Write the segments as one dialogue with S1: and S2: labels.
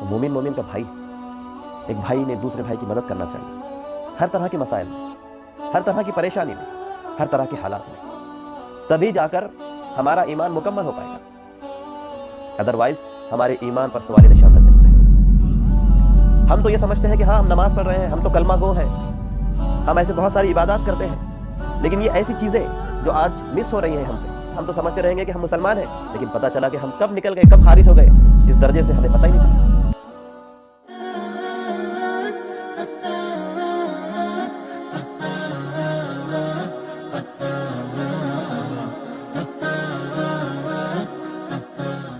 S1: مومن مومن کا بھائی ہے، ایک بھائی نے دوسرے بھائی کی مدد کرنا چاہیے ہر طرح کے مسائل میں، ہر طرح کی پریشانی میں، ہر طرح کے حالات میں، تبھی جا کر ہمارا ایمان مکمل ہو پائے گا، ادروائز ہمارے ایمان پر سوال نشان لگ جاتا ہے۔ ہم تو یہ سمجھتے ہیں کہ ہاں ہم نماز پڑھ رہے ہیں، ہم تو کلمہ گو ہیں، ہم ایسے بہت ساری عبادات کرتے ہیں، لیکن یہ ایسی چیزیں جو آج مس ہو رہی ہیں ہم سے، ہم تو سمجھتے رہیں گے کہ ہم مسلمان ہیں، لیکن پتہ چلا کہ ہم کب نکل گئے، کب خارج ہو گئے، اس درجے سے ہمیں پتہ ہی نہیں چلا۔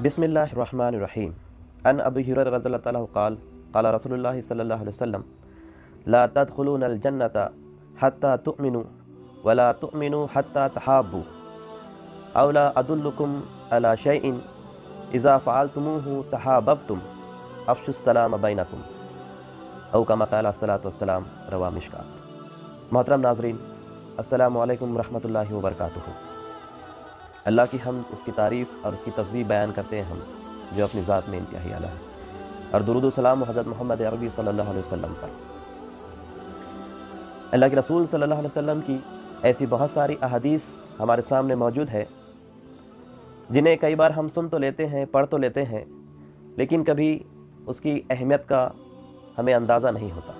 S1: بسم اللہ الرحمن الرحیم۔ ان ابی ہریرہ رضی اللہ تعالیٰ قال قال رسول اللہ صلی اللہ علیہ وسلم لا تدخلون الجنۃ حتی تؤمنوا ولا تؤمنوا حتی تحابوا او لا ادلکم علی شیء اذا فعلتموه تحاببتم افشوا السلام بینکم او کما قال الصلاۃ والسلام رواہ مشکات۔ محترم ناظرین، السلام علیکم ورحمۃ اللہ وبرکاتہ۔ اللہ کی حمد، اس کی تعریف اور اس کی تسبیح بیان کرتے ہیں ہم، جو اپنی ذات میں انتہائی اعلیٰ ہے، اور درود و سلام حضرت محمد عربی صلی اللہ علیہ وسلم پر۔ اللہ کے رسول صلی اللہ علیہ وسلم کی ایسی بہت ساری احادیث ہمارے سامنے موجود ہے، جنہیں کئی بار ہم سن تو لیتے ہیں، پڑھ تو لیتے ہیں، لیکن کبھی اس کی اہمیت کا ہمیں اندازہ نہیں ہوتا۔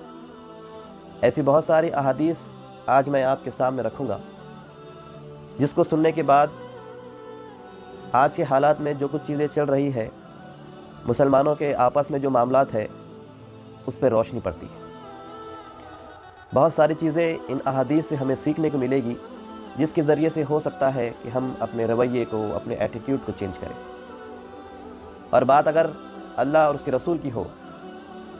S1: ایسی بہت ساری احادیث آج میں آپ کے سامنے رکھوں گا، جس کو سننے کے بعد آج کے حالات میں جو کچھ چیزیں چل رہی ہے، مسلمانوں کے آپس میں جو معاملات ہے، اس پہ روشنی پڑتی ہے۔ بہت ساری چیزیں ان احادیث سے ہمیں سیکھنے کو ملے گی، جس کے ذریعے سے ہو سکتا ہے کہ ہم اپنے رویے کو، اپنے ایٹیٹیوڈ کو چینج کریں، اور بات اگر اللہ اور اس کے رسول کی ہو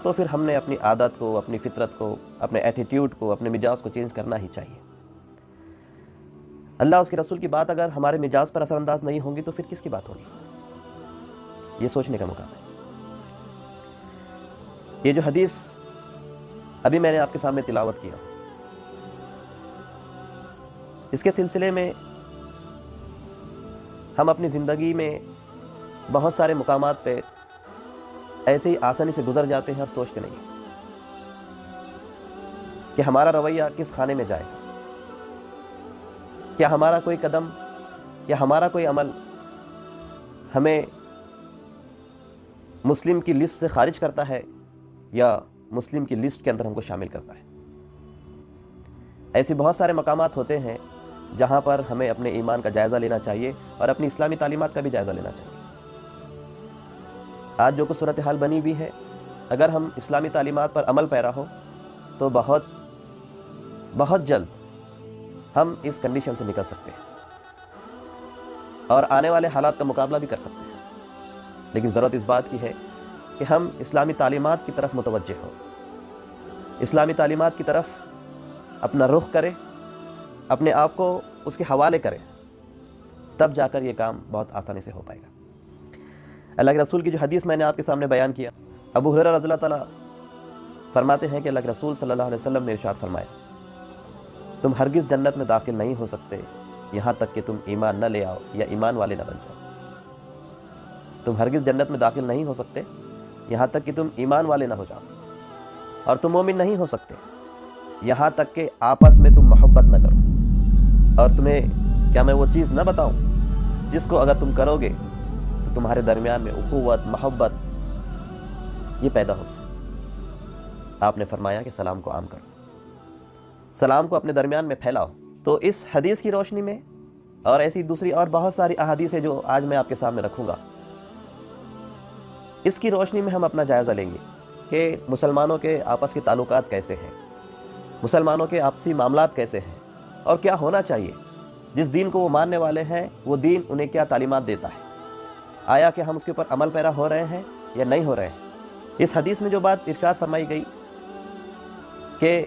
S1: تو پھر ہم نے اپنی عادت کو، اپنی فطرت کو، اپنے ایٹیٹیوڈ کو، اپنے مزاج کو چینج کرنا ہی چاہیے۔ اللہ اس کے رسول کی بات اگر ہمارے مزاج پر اثر انداز نہیں ہوں گی تو پھر کس کی بات ہوگی؟ یہ سوچنے کا موقع ہے۔ یہ جو حدیث ابھی میں نے آپ کے سامنے تلاوت کیا، اس کے سلسلے میں ہم اپنی زندگی میں بہت سارے مقامات پہ ایسے ہی آسانی سے گزر جاتے ہیں اور سوچتے نہیں کہ ہمارا رویہ کس خانے میں جائے، کیا ہمارا کوئی قدم یا ہمارا کوئی عمل ہمیں مسلم کی لسٹ سے خارج کرتا ہے یا مسلم کی لسٹ کے اندر ہم کو شامل کرتا ہے۔ ایسی بہت سارے مقامات ہوتے ہیں جہاں پر ہمیں اپنے ایمان کا جائزہ لینا چاہیے اور اپنی اسلامی تعلیمات کا بھی جائزہ لینا چاہیے۔ آج جو کچھ صورتحال بنی ہوئی ہے، اگر ہم اسلامی تعلیمات پر عمل پیرا ہو تو بہت جلد ہم اس کنڈیشن سے نکل سکتے ہیں اور آنے والے حالات کا مقابلہ بھی کر سکتے ہیں، لیکن ضرورت اس بات کی ہے کہ ہم اسلامی تعلیمات کی طرف متوجہ ہوں، اسلامی تعلیمات کی طرف اپنا رخ کریں، اپنے آپ کو اس کے حوالے کریں، تب جا کر یہ کام بہت آسانی سے ہو پائے گا۔ اللہ کے رسول کی جو حدیث میں نے آپ کے سامنے بیان کیا، ابو ہریرہ رضی اللہ تعالیٰ فرماتے ہیں کہ اللہ کے رسول صلی اللہ علیہ وسلم نے ارشاد فرمایا، تم ہرگز جنت میں داخل نہیں ہو سکتے یہاں تک کہ تم ایمان نہ لے آؤ یا ایمان والے نہ بن جاؤ۔ تم ہرگز جنت میں داخل نہیں ہو سکتے یہاں تک کہ تم ایمان والے نہ ہو جاؤ، اور تم مومن نہیں ہو سکتے یہاں تک کہ آپس میں تم محبت نہ کرو۔ اور تمہیں کیا میں وہ چیز نہ بتاؤں جس کو اگر تم کرو گے تو تمہارے درمیان میں اخوت، محبت یہ پیدا ہوگی۔ آپ نے فرمایا کہ سلام کو عام کرو، سلام کو اپنے درمیان میں پھیلاؤ۔ تو اس حدیث کی روشنی میں اور ایسی دوسری اور بہت ساری احادیث ہیں جو آج میں آپ کے سامنے رکھوں گا، اس کی روشنی میں ہم اپنا جائزہ لیں گے کہ مسلمانوں کے آپس کے تعلقات کیسے ہیں، مسلمانوں کے آپسی معاملات کیسے ہیں، اور کیا ہونا چاہیے۔ جس دین کو وہ ماننے والے ہیں وہ دین انہیں کیا تعلیمات دیتا ہے، آیا کہ ہم اس کے اوپر عمل پیرا ہو رہے ہیں یا نہیں ہو رہے ہیں۔ اس حدیث میں جو بات ارشاد فرمائی گئی کہ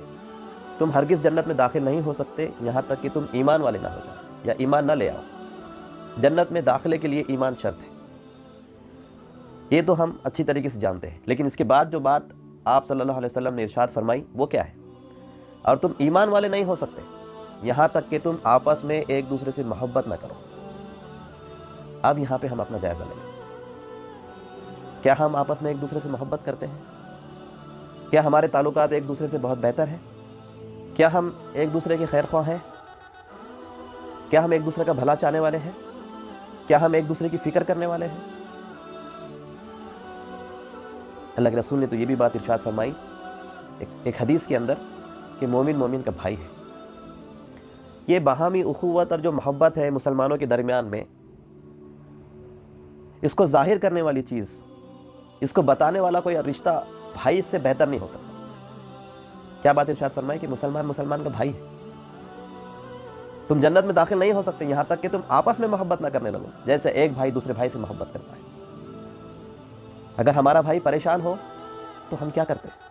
S1: تم ہرگز جنت میں داخل نہیں ہو سکتے یہاں تک کہ تم ایمان والے نہ ہو جاؤ یا ایمان نہ لے آؤ۔ جنت میں داخلے کے لیے ایمان شرط ہے، یہ تو ہم اچھی طریقے سے جانتے ہیں، لیکن اس کے بعد جو بات آپ صلی اللہ علیہ وسلم نے ارشاد فرمائی وہ کیا ہے؟ اور تم ایمان والے نہیں ہو سکتے یہاں تک کہ تم آپس میں ایک دوسرے سے محبت نہ کرو۔ اب یہاں پہ ہم اپنا جائزہ لیں کیا ہم آپس میں ایک دوسرے سے محبت کرتے ہیں؟ کیا ہمارے تعلقات ایک دوسرے سے بہت بہتر ہیں؟ کیا ہم ایک دوسرے کے خیر خواہ ہیں؟ کیا ہم ایک دوسرے کا بھلا چاہنے والے ہیں؟ کیا ہم ایک دوسرے کی فکر کرنے والے ہیں؟ اللہ کے رسول نے تو یہ بھی بات ارشاد فرمائی ایک حدیث کے اندر کہ مومن مومن کا بھائی ہے۔ یہ باہمی اخوت اور جو محبت ہے مسلمانوں کے درمیان میں، اس کو ظاہر کرنے والی چیز، اس کو بتانے والا کوئی رشتہ بھائی سے بہتر نہیں ہو سکتا۔ کیا بات ارشاد فرمائی کہ مسلمان مسلمان کا بھائی ہے۔ تم جنت میں داخل نہیں ہو سکتے یہاں تک کہ تم آپس میں محبت نہ کرنے لگو جیسے ایک بھائی دوسرے بھائی سے محبت کرتا ہے۔ اگر ہمارا بھائی پریشان ہو تو ہم کیا کرتے ہیں؟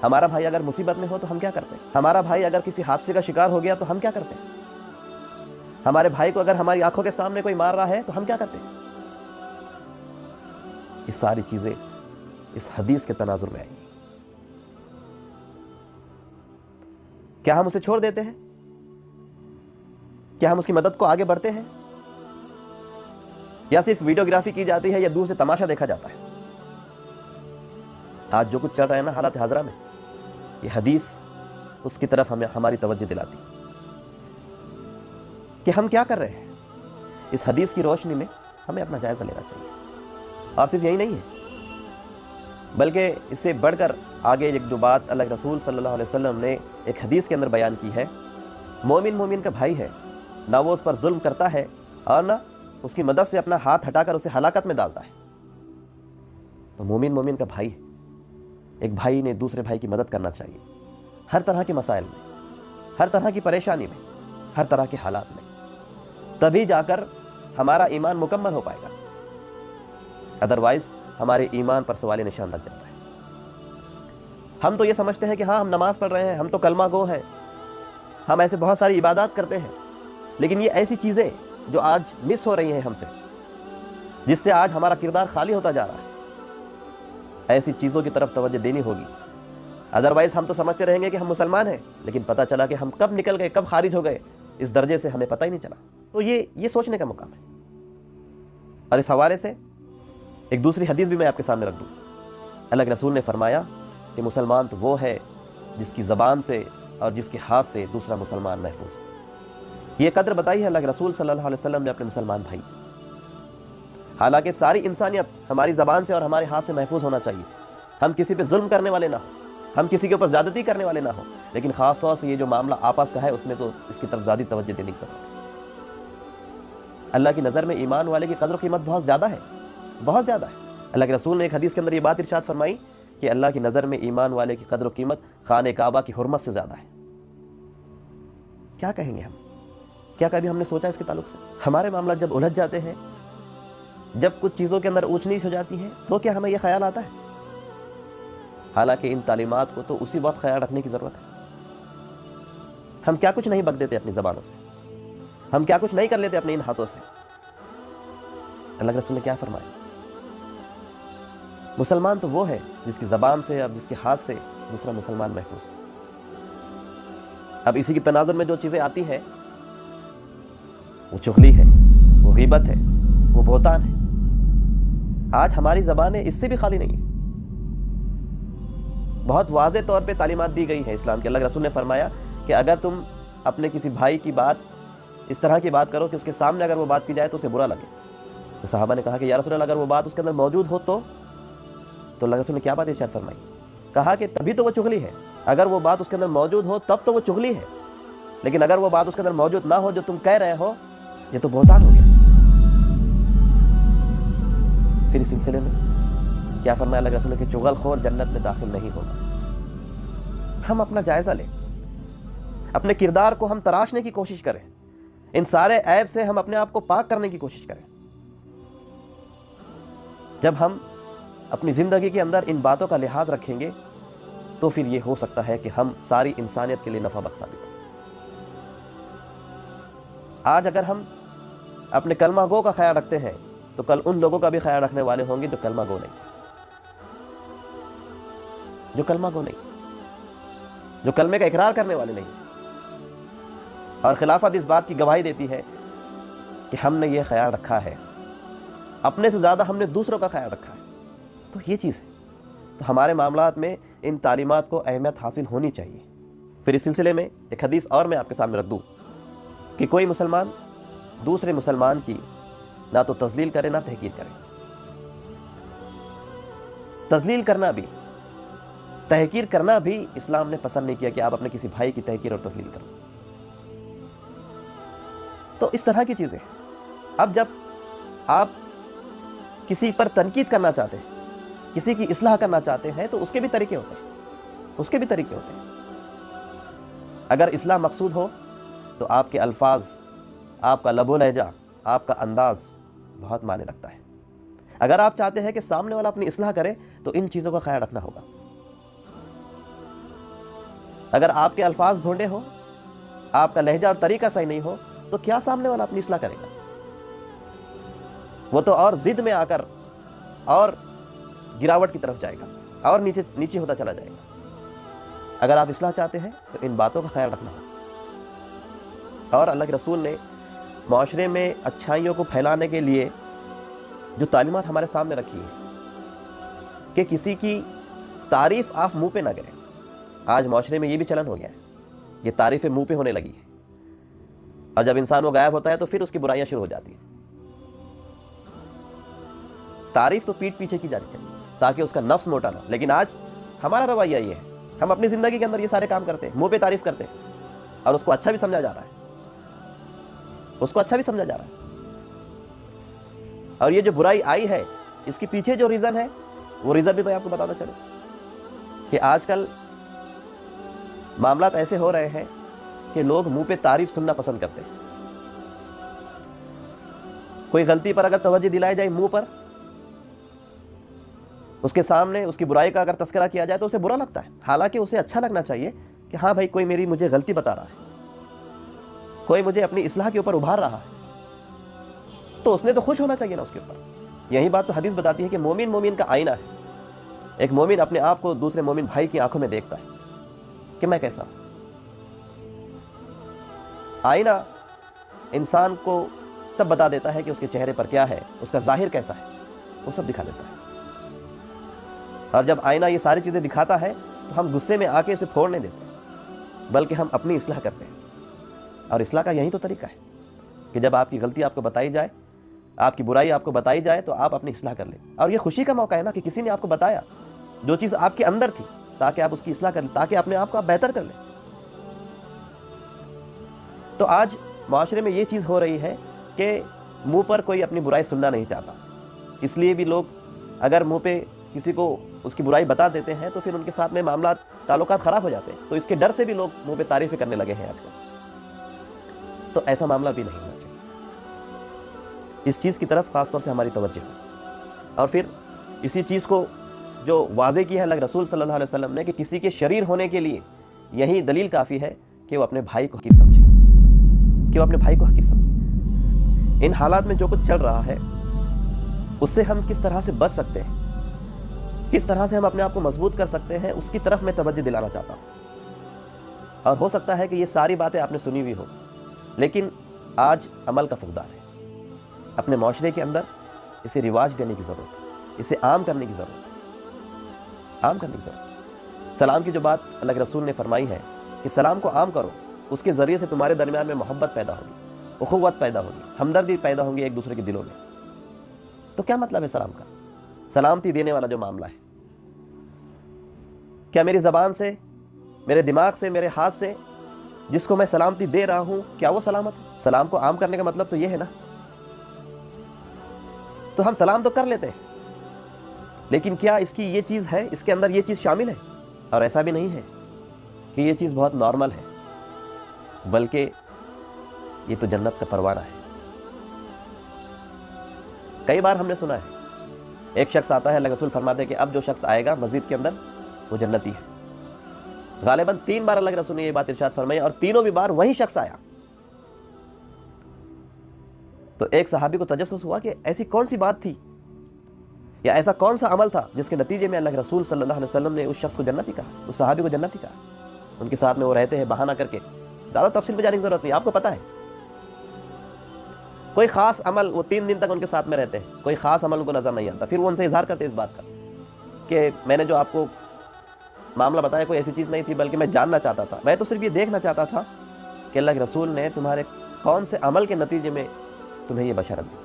S1: ہمارا بھائی اگر مصیبت میں ہو تو ہم کیا کرتے ہیں؟ ہمارا بھائی اگر کسی حادثے کا شکار ہو گیا تو ہم کیا کرتے ہیں؟ ہمارے بھائی کو اگر ہماری آنکھوں کے سامنے کوئی مار رہا ہے تو ہم کیا کرتے ہیں؟ یہ ساری چیزیں اس حدیث کے تناظر میں آئیں گی۔ کیا ہم اسے چھوڑ دیتے ہیں؟ کیا ہم اس کی مدد کو آگے بڑھتے ہیں؟ یا صرف ویڈیوگرافی کی جاتی ہے یا دور سے تماشا دیکھا جاتا ہے؟ آج جو کچھ چل رہا ہے نا حالات حاضرہ میں، یہ حدیث اس کی طرف ہمیں ہماری توجہ دلاتی کہ ہم کیا کر رہے ہیں۔ اس حدیث کی روشنی میں ہمیں اپنا جائزہ لینا چاہیے۔ اور صرف یہی نہیں ہے بلکہ اس سے بڑھ کر آگے ایک جو بات اللہ کے رسول صلی اللہ علیہ وسلم نے ایک حدیث کے اندر بیان کی ہے، مومن مومن کا بھائی ہے، نہ وہ اس پر ظلم کرتا ہے اور نہ اس کی مدد سے اپنا ہاتھ ہٹا کر اسے ہلاکت میں ڈالتا ہے۔ تو مومن مومن کا بھائی ہے۔ ایک بھائی نے دوسرے بھائی کی مدد کرنا چاہیے ہر طرح کے مسائل میں، ہر طرح کی پریشانی میں، ہر طرح کے حالات میں، تبھی جا کر ہمارا ایمان مکمل ہو پائے گا۔ ادروائز ہمارے ایمان پر سوال نشان لگ جاتا ہے۔ ہم تو یہ سمجھتے ہیں کہ ہاں ہم نماز پڑھ رہے ہیں، ہم تو کلمہ گو ہیں، ہم ایسے بہت ساری عبادات کرتے ہیں، لیکن یہ ایسی چیزیں جو آج مس ہو رہی ہیں ہم سے، جس سے آج ہمارا کردار خالی ہوتا جا رہا ہے، ایسی چیزوں کی طرف توجہ دینی ہوگی۔ ادروائز ہم تو سمجھتے رہیں گے کہ ہم مسلمان ہیں، لیکن پتہ چلا کہ ہم کب نکل گئے، کب خارج ہو گئے اس درجے سے ہمیں پتہ ہی نہیں چلا۔ تو یہ سوچنے کا مقام ہے۔ اور اس حوالے سے ایک دوسری حدیث بھی میں آپ کے سامنے رکھ دوں۔ اللہ کے رسول نے فرمایا کہ مسلمان تو وہ ہے جس کی زبان سے اور جس کے ہاتھ سے دوسرا مسلمان محفوظ ہو۔ یہ قدر بتائی ہے اللہ کے رسول صلی اللہ علیہ وسلم نے اپنے مسلمان بھائی۔ حالانکہ ساری انسانیت ہماری زبان سے اور ہمارے ہاتھ سے محفوظ ہونا چاہیے۔ ہم کسی پہ ظلم کرنے والے نہ ہوں، ہم کسی کے اوپر زیادتی کرنے والے نہ ہوں، لیکن خاص طور سے یہ جو معاملہ آپس کا ہے اس میں تو اس کی طرف زیادہ توجہ دینی ضرورت ہے۔ اللہ کی نظر میں ایمان والے کی قدر و قیمت بہت زیادہ ہے، بہت زیادہ ہے۔ اللہ کے رسول نے ایک حدیث کے اندر یہ بات ارشاد فرمائی کہ اللہ کی نظر میں ایمان والے کی قدر و قیمت خانہ کعبہ کی حرمت سے زیادہ ہے۔ کیا کہیں گے ہم؟ کیا کبھی ہم نے سوچا اس کے تعلق سے؟ ہمارے معاملات جب الجھ جاتے ہیں، جب کچھ چیزوں کے اندر اونچ نیچ ہو جاتی ہے، تو کیا ہمیں یہ خیال آتا ہے؟ حالانکہ ان تعلیمات کو تو اسی وقت خیال رکھنے کی ضرورت ہے۔ ہم کیا کچھ نہیں بک دیتے اپنی زبانوں سے، ہم کیا کچھ نہیں کر لیتے اپنے ان ہاتھوں سے۔ اللہ کے رسول نے کیا فرمایا؟ مسلمان تو وہ ہے جس کی زبان سے اور جس کے ہاتھ سے دوسرا مسلمان محفوظ ہو۔ اب اسی کی تناظر میں جو چیزیں آتی ہیں وہ چغلی ہے، وہ غیبت ہے، وہ بہتان ہے۔ آج ہماری زبانیں اس سے بھی خالی نہیں ہیں۔ بہت واضح طور پہ تعلیمات دی گئی ہے اسلام کے۔ اللہ کے رسول نے فرمایا کہ اگر تم اپنے کسی بھائی کی بات اس طرح کی بات کرو کہ اس کے سامنے اگر وہ بات کی جائے تو اسے برا لگے، تو صحابہ نے کہا کہ یا رسول اللہ اگر وہ بات اس کے اندر موجود ہو تو اللہ کے رسول نے کیا بات ارشاد فرمائی؟ کہا کہ تبھی تو وہ چغلی ہے۔ اگر وہ بات اس کے اندر موجود ہو تب تو وہ چغلی ہے، لیکن اگر وہ بات اس کے اندر موجود نہ ہو جو تم کہہ رہے ہو، یہ تو بہتان ہو گیا۔ پھر اس سلسلے میں کیا فرمایا اللہ کے رسول نے کہ چغل خور جنت میں داخل نہیں ہوگا۔ ہم اپنا جائزہ لیں، اپنے کردار کو ہم تراشنے کی کوشش کریں، ان سارے عیب سے ہم اپنے آپ کو پاک کرنے کی کوشش کریں۔ جب ہم اپنی زندگی کے اندر ان باتوں کا لحاظ رکھیں گے تو پھر یہ ہو سکتا ہے کہ ہم ساری انسانیت کے لیے نفع بخش ثابت ہوں۔ آج اگر ہم اپنے کلمہ گو کا خیال رکھتے ہیں تو کل ان لوگوں کا بھی خیال رکھنے والے ہوں گے جو کلمہ گو نہیں، جو کلمہ گو نہیں، جو کلمے کا اقرار کرنے والے نہیں۔ اور خلافت اس بات کی گواہی دیتی ہے کہ ہم نے یہ خیال رکھا ہے، اپنے سے زیادہ ہم نے دوسروں کا خیال رکھا ہے۔ تو یہ چیز ہے. تو ہمارے معاملات میں ان تعلیمات کو اہمیت حاصل ہونی چاہیے. پھر اس سلسلے میں ایک حدیث اور میں آپ کے سامنے رکھ دوں کہ کوئی مسلمان دوسرے مسلمان کی نہ تو تذلیل کرے نہ تحقیر کرے. تذلیل کرنا بھی، تحقیر کرنا بھی اسلام نے پسند نہیں کیا کہ آپ اپنے کسی بھائی کی تحقیر اور تذلیل کرو. تو اس طرح کی چیزیں. اب جب آپ کسی پر تنقید کرنا چاہتے ہیں، کسی کی اصلاح کرنا چاہتے ہیں، تو اس کے بھی طریقے ہوتے ہیں. اگر اصلاح مقصود ہو تو آپ کے الفاظ، آپ کا لب و لہجہ، آپ کا انداز بہت معنی رکھتا ہے. اگر آپ چاہتے ہیں کہ سامنے والا اپنی اصلاح کرے تو ان چیزوں کا خیال رکھنا ہوگا. اگر آپ کے الفاظ بھونڈے ہو، آپ کا لہجہ اور طریقہ صحیح نہیں ہو، تو کیا سامنے والا اپنی اصلاح کرے گا؟ وہ تو اور ضد میں آ کر اور گراوٹ کی طرف جائے گا اور نیچے ہوتا چلا جائے گا. اگر آپ اصلاح چاہتے ہیں تو ان باتوں کا خیال رکھنا ہوگا. اور اللہ کے رسول نے معاشرے میں اچھائیوں کو پھیلانے کے لیے جو تعلیمات ہمارے سامنے رکھی ہے کہ کسی کی تعریف آپ منہ پہ نہ کریں. آج معاشرے میں یہ بھی چلن ہو گیا ہے، یہ تعریفیں منہ پہ ہونے لگی ہیں، اور جب انسان وہ غائب ہوتا ہے تو پھر اس کی برائیاں شروع ہو جاتی ہیں. تعریف تو پیٹھ پیچھے کی جانی چاہیے تاکہ اس کا نفس موٹا نہ ہو. لیکن آج ہمارا رویہ یہ ہے، ہم اپنی زندگی کے اندر یہ سارے کام کرتے ہیں، منہ پہ تعریف کرتے ہیں، اور اس کو اچھا بھی سمجھا جا رہا ہے، اور یہ جو برائی آئی ہے اس کے پیچھے جو ریزن ہے وہ ریزن بھی میں آپ کو بتاتا چلوں کہ آج کل معاملات ایسے ہو رہے ہیں کہ لوگ منہ پہ تعریف سننا پسند کرتے ہیں. کوئی غلطی پر اگر توجہ دلائی جائے منہ پر، اس کے سامنے اس کی برائی کا اگر تذکرہ کیا جائے تو اسے برا لگتا ہے. حالانکہ اسے اچھا لگنا چاہیے کہ ہاں بھائی کوئی مجھے غلطی بتا رہا ہے، کوئی مجھے اپنی اصلاح کے اوپر ابھار رہا ہے، تو اس نے تو خوش ہونا چاہیے نا اس کے اوپر. یہی بات تو حدیث بتاتی ہے کہ مومن کا آئینہ ہے. ایک مومن اپنے آپ کو دوسرے مومن بھائی کی آنکھوں میں دیکھتا ہے کہ میں کیسا ہوں. آئینہ انسان کو سب بتا دیتا ہے کہ اس کے چہرے پر کیا ہے، اس کا ظاہر کیسا ہے، وہ سب دکھا دیتا ہے. اور جب آئینہ یہ ساری چیزیں دکھاتا ہے تو ہم غصے میں آ کے اسے پھوڑ نہیں دیتے، بلکہ ہم اپنی اصلاح کرتے ہیں. اور اصلاح کا یہی تو طریقہ ہے کہ جب آپ کی غلطی آپ کو بتائی جائے، آپ کی برائی آپ کو بتائی جائے تو آپ اپنی اصلاح کر لیں. اور یہ خوشی کا موقع ہے نا کہ کسی نے آپ کو بتایا جو چیز آپ کے اندر تھی، تاکہ آپ اس کی اصلاح کر لیں، تاکہ اپنے آپ کو آپ بہتر کر لیں. تو آج معاشرے میں یہ چیز ہو رہی ہے کہ منہ پر کوئی اپنی برائی سننا نہیں چاہتا. اس لیے بھی لوگ اگر منہ پہ کسی کو اس کی برائی بتا دیتے ہیں تو پھر ان کے ساتھ میں معاملات، تعلقات خراب ہو جاتے ہیں. تو اس کے ڈر سے بھی لوگ منہ پہ تعریفیں کرنے لگے ہیں آج کل. تو ایسا معاملہ بھی نہیں ہونا چاہیے. اس چیز کی طرف خاص طور سے ہماری توجہ ہے. اور پھر اسی چیز کو جو واضح کی ہے اللہ رسول صلی اللہ علیہ وسلم نے کہ کسی کے شریر ہونے کے لیے یہی دلیل کافی ہے کہ وہ اپنے بھائی کو حقیر سمجھے، ان حالات میں جو کچھ چل رہا ہے اس سے ہم کس طرح سے بچ سکتے ہیں، کس طرح سے ہم اپنے آپ کو مضبوط کر سکتے ہیں، اس کی طرف میں توجہ دلانا چاہتا ہوں. اور ہو سکتا ہے کہ یہ ساری باتیں آپ نے سنی ہوئی ہو، لیکن آج عمل کا فقدان ہے. اپنے معاشرے کے اندر اسے رواج دینے کی ضرورت ہے، اسے عام کرنے کی ضرورت ہے. سلام کی جو بات اللہ کے رسول نے فرمائی ہے کہ سلام کو عام کرو، اس کے ذریعے سے تمہارے درمیان میں محبت پیدا ہوگی، اخوت پیدا ہوگی، ہمدردی پیدا ہوگی ایک دوسرے کے دلوں میں. تو کیا مطلب ہے سلام کا؟ سلامتی دینے والا جو معاملہ ہے، کیا میری زبان سے، میرے دماغ سے، میرے ہاتھ سے جس کو میں سلامتی دے رہا ہوں کیا وہ سلامت ہے؟ سلام کو عام کرنے کا مطلب تو یہ ہے نا. تو ہم سلام تو کر لیتے ہیں، لیکن کیا اس کی یہ چیز ہے، اس کے اندر یہ چیز شامل ہے؟ اور ایسا بھی نہیں ہے کہ یہ چیز بہت نارمل ہے، بلکہ یہ تو جنت کا پروانہ ہے. کئی بار ہم نے سنا ہے ایک شخص آتا ہے، اللہ رسول فرماتے ہیں کہ اب جو شخص آئے گا مسجد کے اندر وہ جنتی ہے. غالباً 3 بار اللہ کے رسول نے یہ بات ارشاد فرمائی اور تینوں بھی بار وہی شخص آیا. تو ایک صحابی کو تجسس ہوا کہ ایسی کون سی بات تھی یا ایسا کون سا عمل تھا جس کے نتیجے میں اللہ کے رسول صلی اللہ علیہ وسلم نے اس شخص کو جنتی کہا، اس صحابی کو جنتی کہا. ان کے ساتھ میں وہ رہتے ہیں بہانہ کر کے، زیادہ تفصیل میں جانے کی ضرورت نہیں، آپ کو پتہ ہے. کوئی خاص عمل، وہ 3 دن تک ان کے ساتھ میں رہتے ہیں، کوئی خاص عمل ان کو نظر نہیں آتا، پھر وہ ان سے اظہار کرتے اس بات کا کہ میں نے جو آپ کو معاملہ بتایا کوئی ایسی چیز نہیں تھی، بلکہ میں جاننا چاہتا تھا، میں تو صرف یہ دیکھنا چاہتا تھا کہ اللہ کے رسول نے تمہارے کون سے عمل کے نتیجے میں تمہیں یہ بشارت دی۔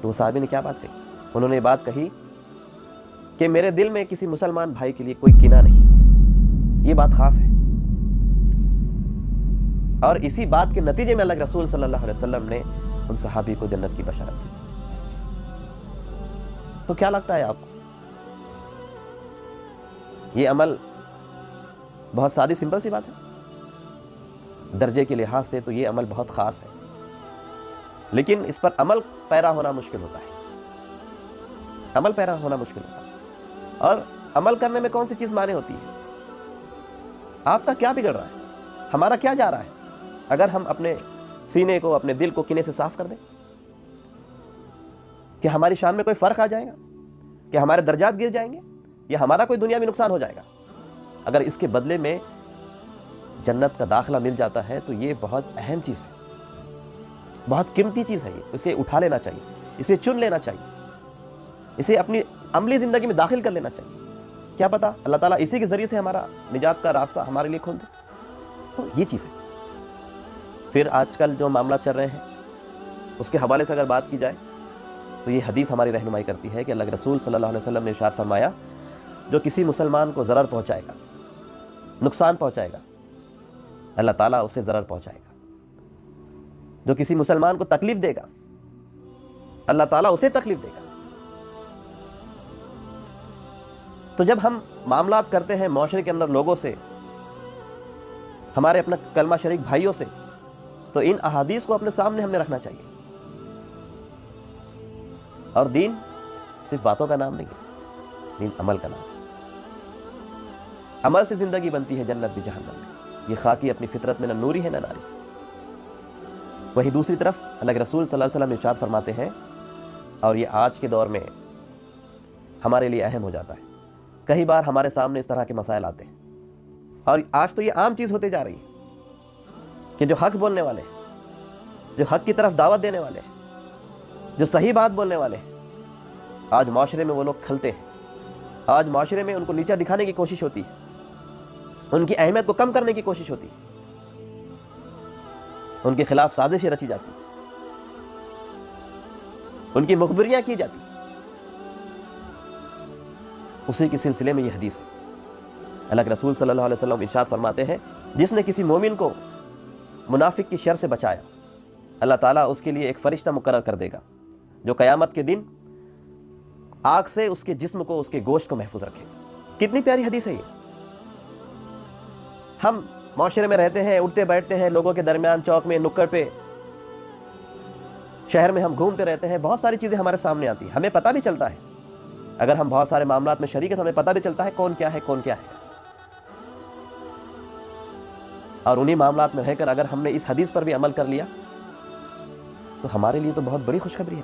S1: تو وہ صحابی نے کیا بات کہی؟ انہوں نے یہ بات کہی کہ میرے دل میں کسی مسلمان بھائی کے لیے کوئی کینہ نہیں ہے، یہ بات خاص ہے، اور اسی بات کے نتیجے میں اللہ کے رسول صلی اللہ علیہ وسلم نے ان صحابی کو جنت کی بشارت دی۔ تو کیا لگتا ہے آپ کو؟ یہ عمل بہت سادی سمپل سی بات ہے، درجے کے لحاظ سے تو یہ عمل بہت خاص ہے، لیکن اس پر عمل پیرا ہونا مشکل ہوتا ہے، عمل پیرا ہونا مشکل ہوتا ہے۔ اور عمل کرنے میں کون سی چیز مانے ہوتی ہے؟ آپ کا کیا بگڑ رہا ہے؟ ہمارا کیا جا رہا ہے اگر ہم اپنے سینے کو، اپنے دل کو کینے سے صاف کر دیں؟ کہ ہماری شان میں کوئی فرق آ جائے گا؟ کہ ہمارے درجات گر جائیں گے؟ یا ہمارا کوئی دنیا میں نقصان ہو جائے گا؟ اگر اس کے بدلے میں جنت کا داخلہ مل جاتا ہے تو یہ بہت اہم چیز ہے، بہت قیمتی چیز ہے، اسے اٹھا لینا چاہیے، اسے چن لینا چاہیے، اسے اپنی عملی زندگی میں داخل کر لینا چاہیے۔ کیا پتا اللہ تعالیٰ اسی کے ذریعے سے ہمارا نجات کا راستہ ہمارے لیے کھول دے۔ تو یہ چیز ہے۔ پھر آج کل جو معاملات چل رہے ہیں اس کے حوالے سے اگر بات کی جائے تو یہ حدیث ہماری رہنمائی کرتی ہے کہ اللہ کے رسول صلی اللہ علیہ وسلم نے ارشاد فرمایا، جو کسی مسلمان کو ضرر پہنچائے گا، نقصان پہنچائے گا، اللہ تعالیٰ اسے ضرر پہنچائے گا۔ جو کسی مسلمان کو تکلیف دے گا، اللہ تعالیٰ اسے تکلیف دے گا۔ تو جب ہم معاملات کرتے ہیں معاشرے کے اندر لوگوں سے، ہمارے اپنا کلمہ شریک بھائیوں سے، تو ان احادیث کو اپنے سامنے ہم نے رکھنا چاہیے۔ اور دین صرف باتوں کا نام نہیں ہے، دین عمل کا نام ہے۔ عمل سے زندگی بنتی ہے جنت بھی جہنم بھی۔ یہ خاکی اپنی فطرت میں نہ نوری ہے نہ ناری۔ وہیں دوسری طرف اللہ کے رسول صلی اللہ علیہ وسلم ارشاد فرماتے ہیں، اور یہ آج کے دور میں ہمارے لیے اہم ہو جاتا ہے، کئی بار ہمارے سامنے اس طرح کے مسائل آتے ہیں، اور آج تو یہ عام چیز ہوتے جا رہی ہے کہ جو حق بولنے والے ہیں، جو حق کی طرف دعوت دینے والے ہیں، جو صحیح بات بولنے والے ہیں، آج معاشرے میں وہ لوگ کھلتے ہیں، آج معاشرے میں ان کو نیچا دکھانے کی کوشش ہوتی ہے، ان کی اہمیت کو کم کرنے کی کوشش ہوتی ہے، ان کے خلاف سازشیں رچی جاتی ہیں، ان کی مخبریاں کی جاتی ہیں۔ اسی کے سلسلے میں یہ حدیث ہے۔ اللہ کے رسول صلی اللہ علیہ وسلم ارشاد فرماتے ہیں، جس نے کسی مومن کو منافق کی شر سے بچایا، اللہ تعالیٰ اس کے لیے ایک فرشتہ مقرر کر دے گا جو قیامت کے دن آگ سے اس کے جسم کو، اس کے گوشت کو محفوظ رکھے گا۔ کتنی پیاری حدیث ہے یہ۔ ہم معاشرے میں رہتے ہیں، اٹھتے بیٹھتے ہیں لوگوں کے درمیان، چوک میں، نکڑ پہ، شہر میں ہم گھومتے رہتے ہیں، بہت ساری چیزیں ہمارے سامنے آتی ہیں، ہمیں پتہ بھی چلتا ہے، اگر ہم بہت سارے معاملات میں شریک ہیں تو ہمیں پتہ بھی چلتا ہے کون کیا ہے، کون کیا ہے۔ اور انہی معاملات میں رہ کر اگر ہم نے اس حدیث پر بھی عمل کر لیا تو ہمارے لیے تو بہت بڑی خوشخبری ہے۔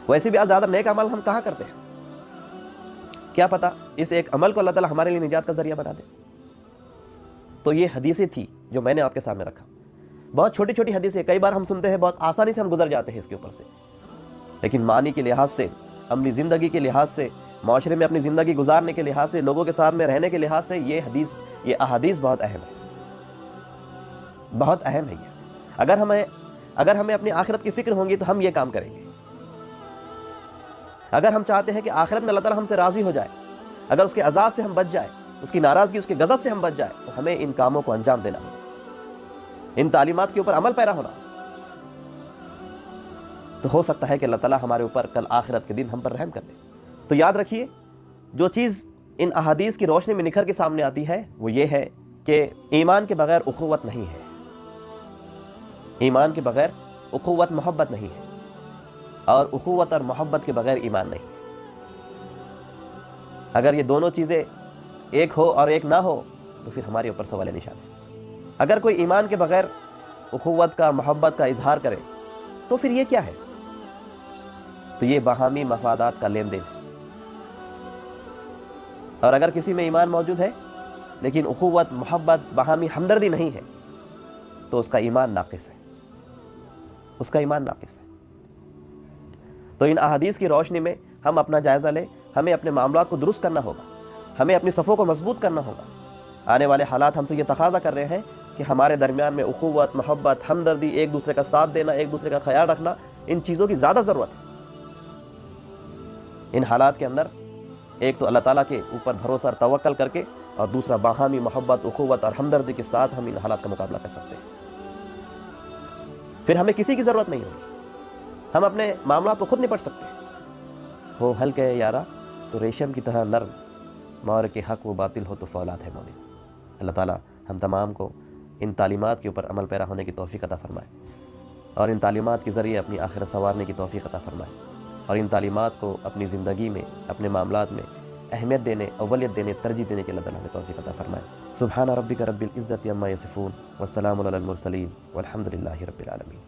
S1: ویسے بھی زیادہ نیک عمل ہم کہاں کرتے ہیں؟ کیا پتا اس ایک عمل کو اللہ تعالیٰ ہمارے لیے نجات کا ذریعہ بنا دے۔ تو یہ حدیثیں تھی جو میں نے آپ کے سامنے رکھا۔ بہت چھوٹی چھوٹی حدیثیں، کئی بار ہم سنتے ہیں، بہت آسانی سے ہم گزر جاتے ہیں اس کے اوپر سے، لیکن معنی کے لحاظ سے، عملی زندگی کے لحاظ سے، معاشرے میں اپنی زندگی گزارنے کے لحاظ سے، لوگوں کے ساتھ میں رہنے کے لحاظ سے یہ حدیث، یہ احادیث بہت اہم ہے، بہت اہم ہے یہ۔ اگر ہمیں اپنی آخرت کی فکر ہوں گی تو ہم یہ کام کریں گے۔ اگر ہم چاہتے ہیں کہ آخرت میں اللہ تعالیٰ ہم سے راضی ہو جائے، اگر اس کے عذاب سے ہم بچ جائیں، اس کی ناراضگی، اس کے غضب سے ہم بچ جائیں، تو ہمیں ان کاموں کو انجام دینا ہوگا، ان تعلیمات کے اوپر عمل پیرا ہونا۔ تو ہو سکتا ہے کہ اللہ تعالیٰ ہمارے اوپر کل آخرت کے دن ہم پر رحم کر دے۔ تو یاد رکھیے، جو چیز ان احادیث کی روشنی میں نکھر کے سامنے آتی ہے وہ یہ ہے کہ ایمان کے بغیر اخوت نہیں ہے، ایمان کے بغیر اخوت، محبت نہیں ہے، اور اخوت اور محبت کے بغیر ایمان نہیں۔ اگر یہ دونوں چیزیں ایک ہو اور ایک نہ ہو تو پھر ہمارے اوپر سوال نشان ہے۔ اگر کوئی ایمان کے بغیر اخوت کا، محبت کا اظہار کرے تو پھر یہ کیا ہے؟ تو یہ باہمی مفادات کا لین دین ہے۔ اور اگر کسی میں ایمان موجود ہے لیکن اخوت، محبت، باہمی ہمدردی نہیں ہے تو اس کا ایمان ناقص ہے، اس کا ایمان ناقص ہے۔ تو ان احادیث کی روشنی میں ہم اپنا جائزہ لیں ہمیں اپنے معاملات کو درست کرنا ہوگا، ہمیں اپنی صفوں کو مضبوط کرنا ہوگا۔ آنے والے حالات ہم سے یہ تقاضا کر رہے ہیں کہ ہمارے درمیان میں اخوت، محبت، ہمدردی، ایک دوسرے کا ساتھ دینا، ایک دوسرے کا خیال رکھنا، ان چیزوں کی زیادہ ضرورت ہے۔ ان حالات کے اندر ایک تو اللہ تعالیٰ کے اوپر بھروسہ اور توکل کر کے، اور دوسرا باہمی محبت، اخوت اور ہمدردی کے ساتھ ہم ان حالات کا مقابلہ کر سکتے ہیں۔ پھر ہمیں کسی کی ضرورت نہیں ہوگی، ہم اپنے معاملات کو خود نپٹ سکتے ہیں۔ ہو ہلکے یارا تو ریشم کی طرح نرم، مور کے حق و باطل ہو تو فولاد ہے مومن۔ اللہ تعالیٰ ہم تمام کو ان تعلیمات کے اوپر عمل پیرا ہونے کی توفیق عطا فرمائے، اور ان تعلیمات کے ذریعے اپنی آخرت سنوارنے کی توفیق عطا فرمائے، اور ان تعلیمات کو اپنی زندگی میں، اپنے معاملات میں اہمیت دینے، اولویت دینے، ترجیح دینے کے اللہ تعالیٰ ہمیں توفیق عطا فرمائے۔ سبحان ربک رب العزت عما یصفون، والسلام علی المرسلین، والحمد للہ رب العالمین۔